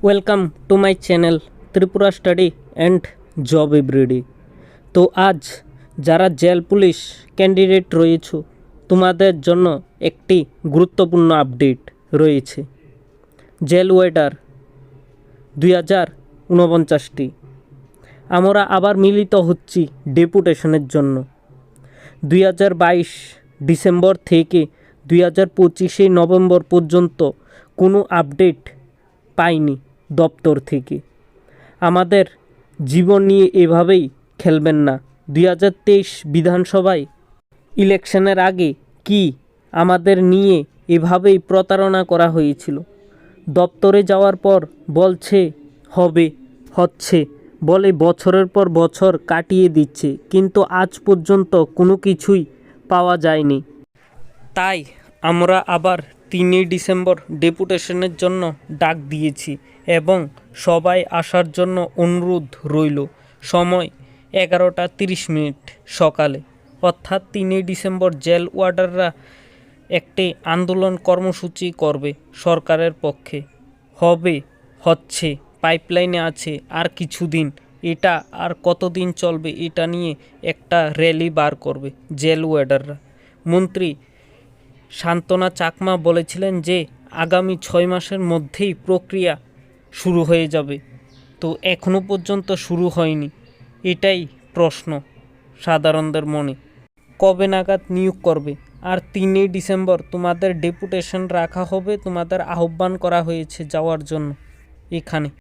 Welcome to my channel Tripura study and job everyday. তো আজ যারা জেল পুলিশ ক্যান্ডিডেট রয়েছে তোমাদের জন্য একটি গুরুত্বপূর্ণ আপডেট রয়েছে। জেল ওয়েডার 2049টি আমরা আবার মিলিত হচ্ছি ডেপুটেশনের জন্য। 2022 ডিসেম্বর থেকে 2025 নভেম্বর পর্যন্ত কোনো আপডেট পাইনি দপ্তর থেকে। আমাদের জীবন নিয়ে এভাবেই খেলবেন না। 2023 বিধানসভায় ইলেকশনের আগে কি আমাদের নিয়ে এভাবেই প্রতারণা করা হয়েছিল। দপ্তরে যাওয়ার পর বলছে হবে, হচ্ছে বলে বছরের পর বছর কাটিয়ে দিচ্ছে, কিন্তু আজ পর্যন্ত কোনো কিছুই পাওয়া যায়নি। তাই আমরা আবার 3 ডিসেম্বর ডেপুটেশনের জন্য ডাক দিয়েছি এবং সবাই আসার জন্য অনুরোধ রইল। সময় 11:30 সকালে, অর্থাৎ 3 ডিসেম্বর জেল ওয়ার্ডাররা একটি আন্দোলন কর্মসূচি করবে সরকারের পক্ষে। হবে, হচ্ছে, পাইপলাইনে আছে, আর কিছুদিন, এটা আর কতদিন চলবে এটা নিয়ে একটা র্যালি বার করবে জেল ওয়ার্ডাররা। মন্ত্রী শান্তনা চাকমা বলেছিলেন যে আগামী 6 মাসের মধ্যেই প্রক্রিয়া শুরু হয়ে যাবে। তো এখনও পর্যন্ত শুরু হয়নি। এটাই প্রশ্ন সাধারণদের মনে, কবে নাগাদ নিয়োগ করবে। আর 3 ডিসেম্বর তোমাদের ডেপুটেশন রাখা হবে, তোমাদের আহ্বান করা হয়েছে যাওয়ার জন্য এখানে।